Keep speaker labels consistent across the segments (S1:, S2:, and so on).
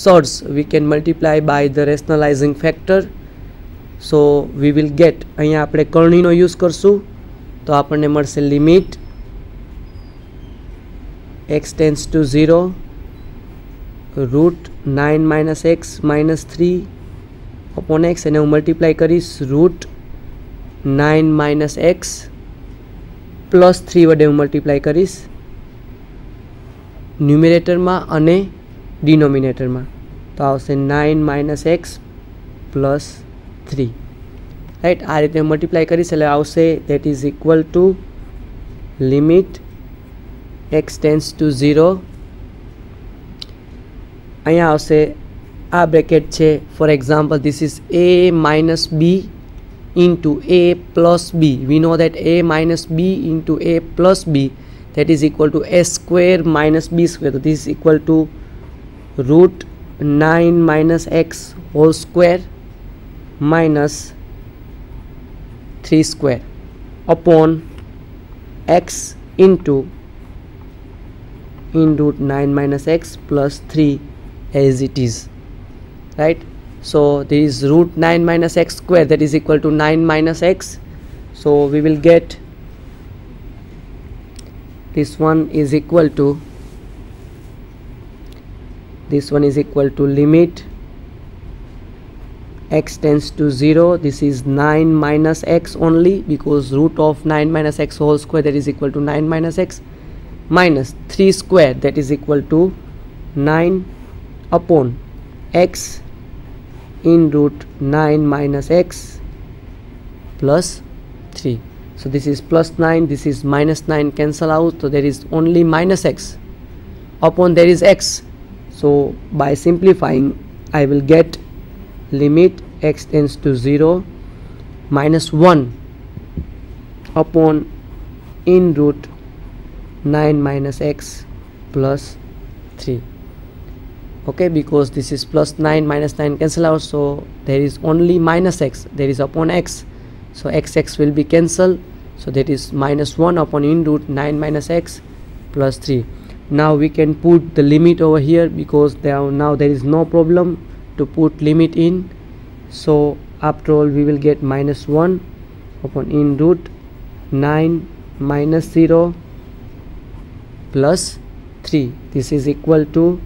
S1: surds we can multiply by the rationalizing factor. So we will get અહીંયા આપણે કરણીનો use કરશું તો આપણને મળશે limit x tends to 0 root 9 minus x minus 3 upon x અને હું મલ્ટીપ્લાય કરીશ રૂટ 9 minus x plus 3 વડે હું મલ્ટીપ્લાય કરીશ ન્યુમેરેટરમાં અને ડિનોમિનેટરમાં તો આવશે 9 minus x plus 3 રાઈટ આ રીતે મલ્ટીપ્લાય કરીશ એટલે આવશે that is equal to limit x tends to 0 અહીંયા આવશે આ બ્રેકેટ છે for example this is a minus b into a plus b. We know that a minus b into a plus b, that is equal to a square minus b square. So this is equal to root 9 minus x whole square minus 3 square upon x into in root 9 minus x plus 3 as it is, right? So there is root 9 minus x square, that is equal to 9 minus x. So we will get this one is equal to limit x tends to 0. This is 9 minus x only, because root of 9 minus x whole square, that is equal to 9 minus x minus 3 square, that is equal to 9 upon x in root 9 minus x plus 3. So this is plus 9, this is minus 9, cancel out, so there is only minus x upon there is x. So by simplifying I will get limit x tends to 0 minus 1 upon in root 9 minus x plus 3. Okay, because this is plus 9 minus 9 cancel out, so there is only minus x, there is upon x, so x will be cancelled, so that is minus 1 upon in root 9 minus x plus 3. Now we can put the limit over here, because now there is no problem to put limit in. So after all we will get minus 1 upon in root 9 minus 0 plus 3. This is equal to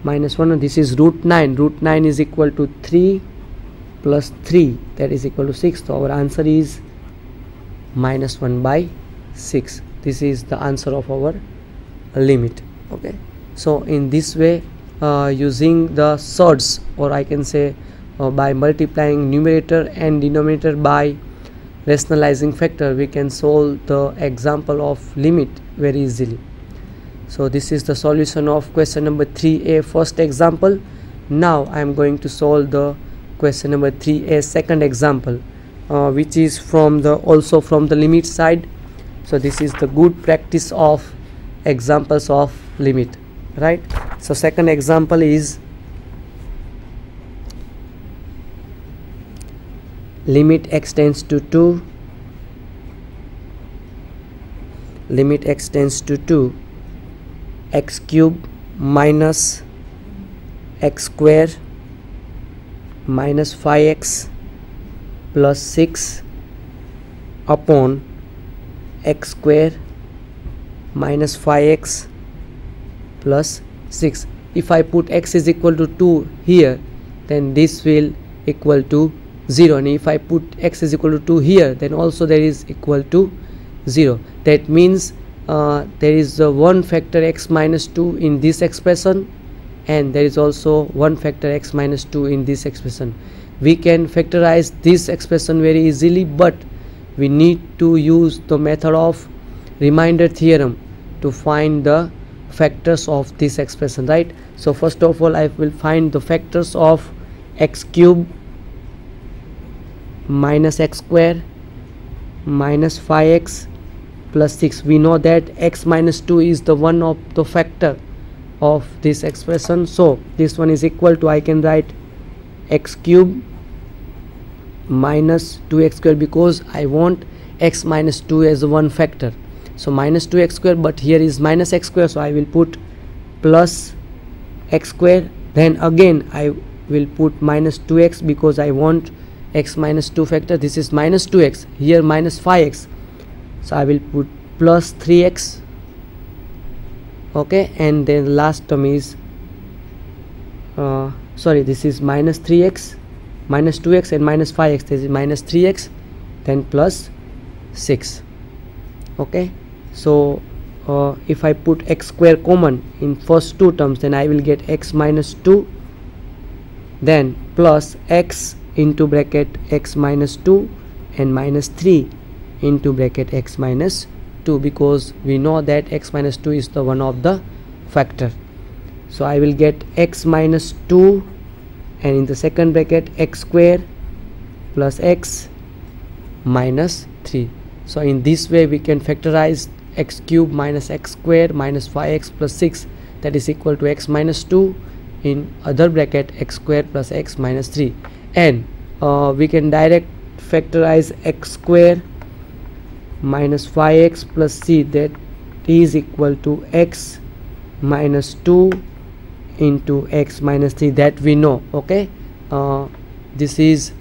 S1: minus 1, and this is root 9. Root 9 is equal to 3 plus 3, that is equal to 6. So our answer is minus 1 by 6. This is the answer of our limit. Okay, so in this way, using the surds, or I can say by multiplying numerator and denominator by rationalizing factor, we can solve the example of limit very easily. So this is the solution of question number 3a first example. Now I am going to solve the question number 3a second example, which is also from the limit side. So this is the good practice of examples of limit, right? So second example is limit x tends to 2, limit x tends to 2, x cube minus x square minus 5x plus 6 upon x square minus 5x plus 6. If I put x is equal to 2 here, then this will equal to 0, and if I put x is equal to 2 here, then also there is equal to 0. That means there is one factor x minus 2 in this expression, and there is also one factor x minus 2 in this expression. We can factorize this expression very easily, but we need to use the method of remainder theorem to find the factors of this expression, right? So first of all I will find the factors of x cube minus x square minus 5x plus 6. We know that x minus 2 is the one of the factor of this expression, so this one is equal to, I can write x cube minus 2x square, because I want x minus 2 as one factor. So minus 2x square, but here is minus x square, so I will put plus x square Then again I will put minus 2x because I want x minus 2 factor. This is minus 2x, here minus 5x, so I will put plus 3x. Okay, and then last term is this is minus 3x, minus 2x and minus 5x. This is minus 3x, then plus 6. Okay, so if I put x square common in first two terms, then I will get x minus 2, then plus x into bracket x minus 2 and minus 3 into bracket x minus 2, because we know that x minus 2 is the one of the factor. So I will get x minus 2, and in the second bracket x square plus x minus 3. So in this way we can factorize x cube minus x square minus 5x plus 6, that is equal to x minus 2 in other bracket x square plus x minus 3. And we can direct factorize x square minus 5x plus c, that is equal to x minus 2 into x minus 3, that we know. Okay, this is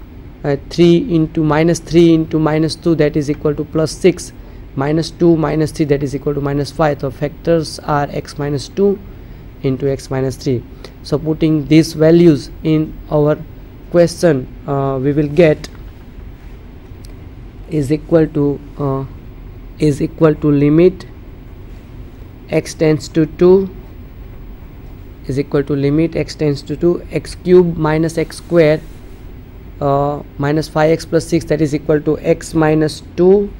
S1: 3 into minus 3 into minus 2, that is equal to plus 6, minus 2 minus 3, that is equal to minus 5. So factors are x minus 2 into x minus 3. So putting these values in our question, we will get is equal to limit x tends to 2 is equal to limit x tends to 2 x cube minus x square minus 5x plus 6, that is equal to x minus 2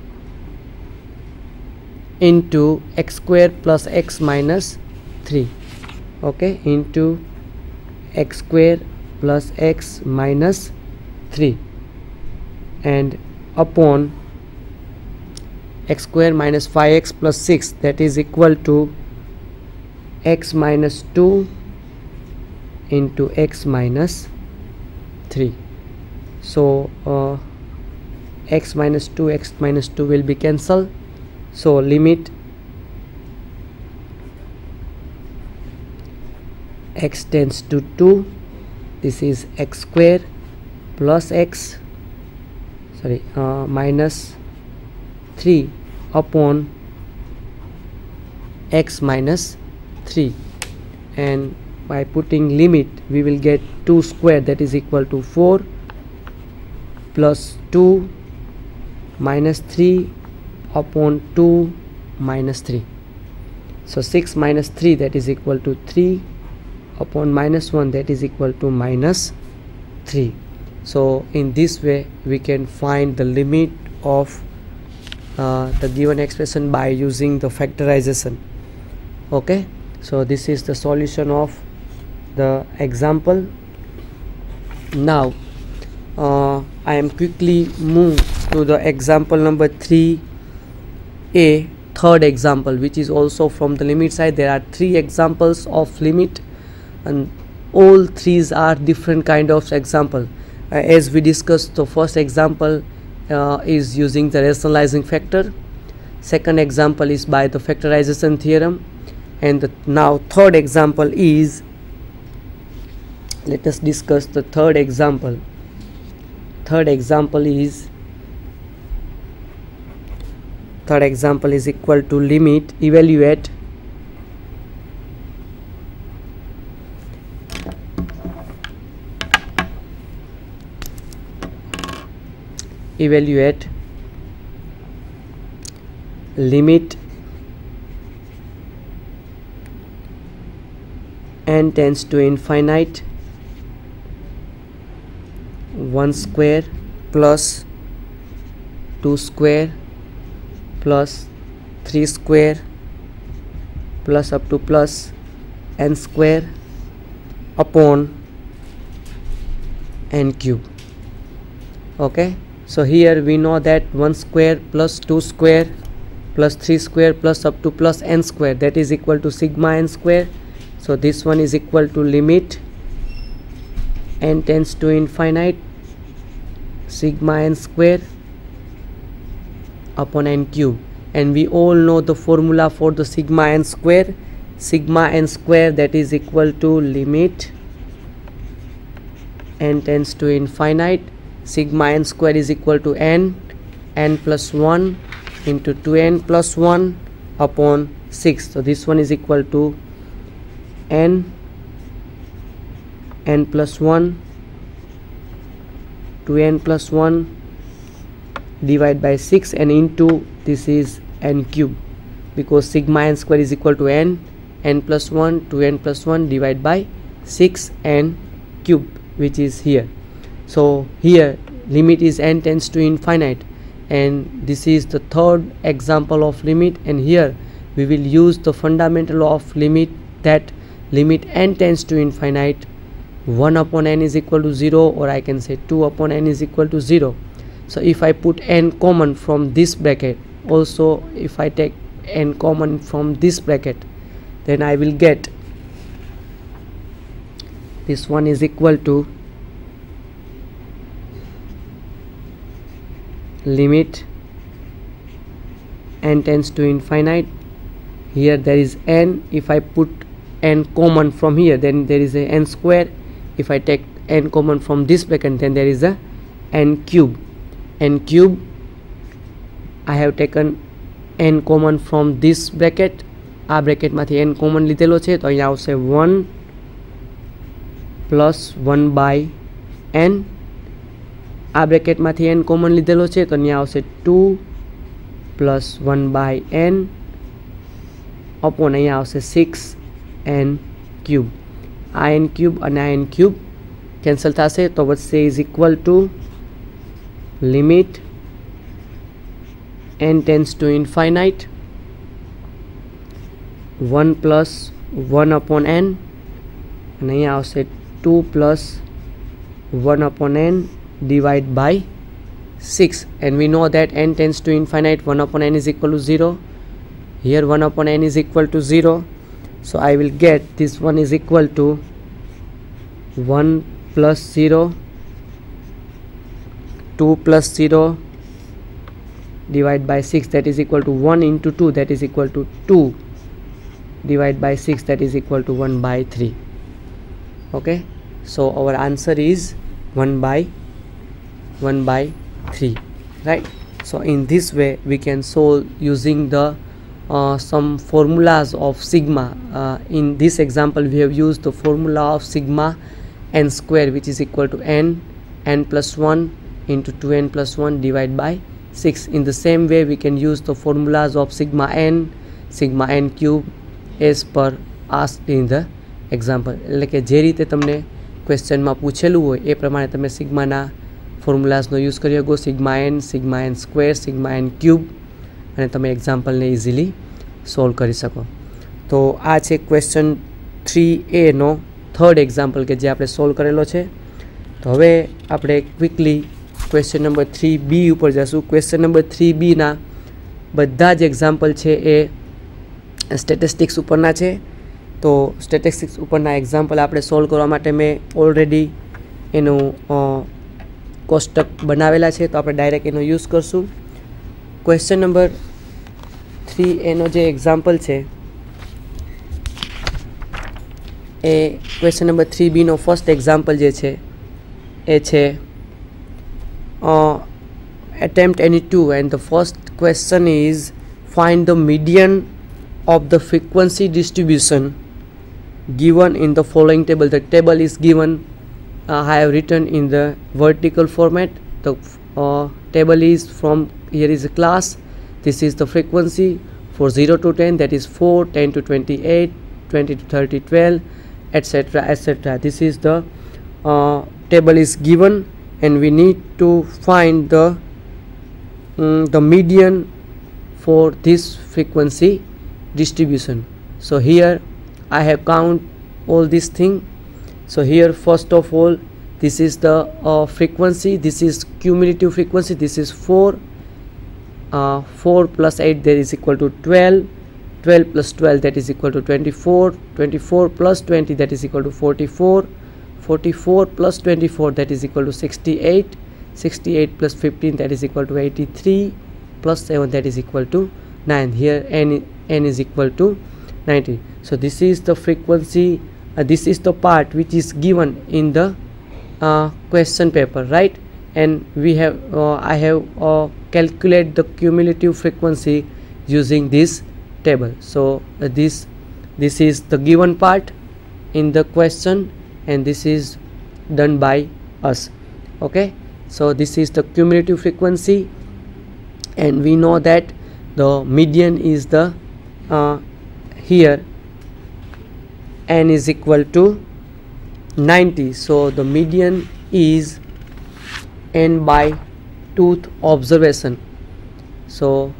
S1: into x square plus x minus 3. Okay, into x square plus x minus 3, and upon x square minus 5x plus 6, that is equal to x minus 2 into x minus 3. So x minus 2 will be cancelled. So limit x tends to 2, this is x square plus x minus 3 upon x minus 3, and by putting limit we will get 2 square, that is equal to 4 plus 2 minus 3 upon 2 minus 3. So 6 minus 3, that is equal to 3 upon minus 1, that is equal to minus 3. So in this way we can find the limit of the given expression by using the factorization. Okay, so this is the solution of the example. Now I am quickly move to the example number 3a, third example, which is also from the limit side. There are 3 examples of limit, and all 3s are different kind of example. As we discussed, the first example is using the rationalizing factor, second example is by the factorization theorem, and now third example is, let us discuss the third example. Third example is equal to limit evaluate limit n tends to infinite 1 square plus 2 square plus 3 square plus up to plus n square upon n cube. Okay, so here we know that 1 square plus 2 square plus 3 square plus up to plus n square, that is equal to sigma n square. So this one is equal to limit n tends to infinite sigma n square upon n cube, and we all know the formula for the sigma n square, that is equal to limit n tends to infinite, sigma n square is equal to n plus 1 into 2n plus 1 upon 6. So this one is equal to n plus 1 2n plus 1 divided by 6 and into this is n cube, because sigma n square is equal to n plus 1 2n plus 1 divided by 6 n cube, which is here. So here limit is n tends to infinite, and this is the third example of limit, and here we will use the fundamental of limit, that limit n tends to infinite, 1 upon n is equal to 0, or I can say 2 upon n is equal to 0. So if I put n common from this bracket, also if I take n common from this bracket, then I will get this one is equal to limit n tends to infinite. Here there is n, if I put n common from here, then there is a n square. If I take n common from this bracket, then there is a n cube. I have taken n common from this bracket. આ બ્રેકેટમાંથી n common લીધેલો છે, તો અહીંયા આવશે 1 plus 1 by n. આ બ્રેકેટમાંથી n common લીધેલો છે, તો અહીંયા આવશે 2 પ્લસ 1 બાય n અપોન અહીંયા આવશે 6n ક્યુબ. આ n ક્યુબ અને આ n ક્યુબ કેન્સલ થશે, તો વધશે is equal to limit n tends to infinite, 1 plus 1 upon n, and here also 2 plus 1 upon n divided by 6, and we know that n tends to infinite, 1 upon n is equal to 0. Here 1 upon n is equal to 0, so I will get this one is equal to 1 plus 0, 2 plus 0 divided by 6, that is equal to 1 into 2, that is equal to 2 divided by 6, that is equal to 1 by 3. Okay, so our answer is 1 by 3, right? So in this way we can solve using the some formulas of sigma. In this example we have used the formula of sigma n square, which is equal to n plus 1 into 2n plus 1 divided by 6. In the same way we can use the formulas of sigma n cube as per asked in the example. એટલે કે જે રીતે તમને ક્વેશ્ચનમાં પૂછેલું હોય એ પ્રમાણે તમે સિગ્માના ફોર્મ્યુલાઝનો use કરી શકો, sigma n square, sigma n cube, અને તમે એક્ઝામ્પલને ઇઝીલી સોલ્વ કરી શકો. તો આ છે ક્વેશ્ચન 3A નો થર્ડ એક્ઝામ્પલ કે જે આપણે સોલ્વ કરેલો છે. તો હવે આપણે ક્વિકલી ક્વેશ્ચન નંબર 3B ઉપર જશું. ક્વેશ્ચન નંબર 3B ના બધા જ એક્ઝામ્પલ છે એ સ્ટેટિસ્ટિક્સ ઉપરના છે. તો સ્ટેટિસ્ટિક્સ ઉપરના એક્ઝામ્પલ આપણે સોલ્વ કરવા માટે મેં ઓલરેડી એનું કોષ્ટક બનાવેલા છે, તો આપણે ડાયરેક્ટ એનો યુઝ કરશું. ક્વેશ્ચન નંબર 3A નો જે એક્ઝામ્પલ છે એ ક્વેશ્ચન નંબર 3B નો ફર્સ્ટ એક્ઝામ્પલ જે છે એ છે attempt any two, and the first question is find the median of the frequency distribution given in the following table. The table is given, I have written in the vertical format. The table is from, here is a class, this is the frequency for 0 to 10, that is 4, 10 to 28, 20 to 30, 12, etc, etc. This is the table is given, and we need to find the median for this frequency distribution. So here I have count all this thing. So here first of all this is the frequency, this is cumulative frequency, this is 4 plus 8 that is equal to 12, 12 plus 12 that is equal to 24, 24 plus 20 that is equal to 44, 44 plus 24 that is equal to 68, 68 plus 15 that is equal to 83, plus 7 that is equal to 9. Here n is equal to 90. So this is the frequency, this is the part which is given in the question paper, right? And we have I have calculate the cumulative frequency using this table. So this is the given part in the question, and this is done by us. Okay, so this is the cumulative frequency, and we know that the median is the here n is equal to 90. So the median is n by tooth observation. So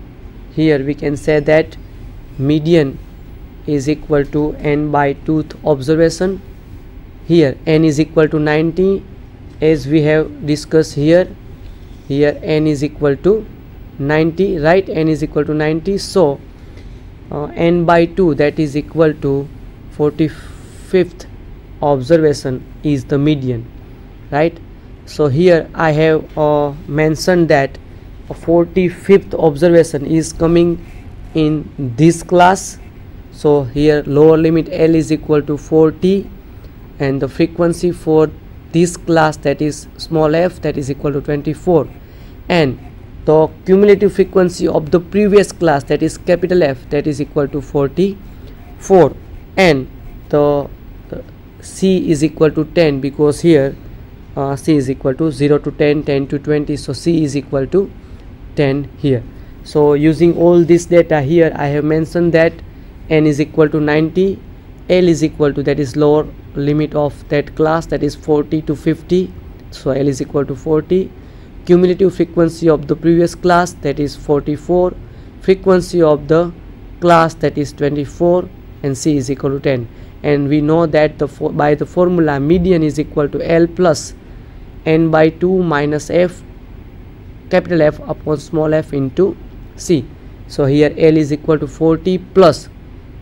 S1: here we can say that median is equal to n by tooth observation. Here n is equal to 90, as we have discussed here. Here n is equal to 90, right? N is equal to 90. So n by 2, that is equal to 45th observation is the median, right? So here I have mentioned that 45th observation is coming in this class. So here lower limit L is equal to 40, and the frequency for this class, that is small f, that is equal to 24, and the cumulative frequency of the previous class, that is capital F, that is equal to 44, and the C is equal to 10, because here C is equal to 0 to 10, 10 to 20, so C is equal to 10 here. So using all this data here, I have mentioned that n is equal to 90, L is equal to, that is lower limit of that class, that is 40 to 50, so L is equal to 40, cumulative frequency of the previous class, that is 44, frequency of the class, that is 24, and C is equal to 10. And we know that by the formula, median is equal to L plus n by 2 minus f, capital F upon small f into C. So here L is equal to 40 plus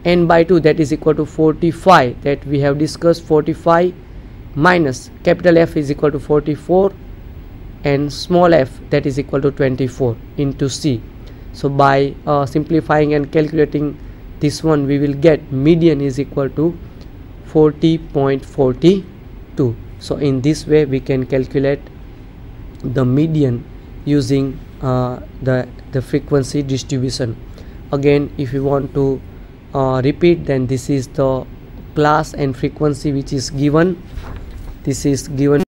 S1: n by 2, that is equal to 45, that we have discussed, 45 minus capital F is equal to 44, and small f, that is equal to 24 into C. So by simplifying and calculating this one, we will get median is equal to 40.42. So in this way we can calculate the median using the frequency distribution. Again, if you want to repeat, then this is the class and frequency which is given. This is given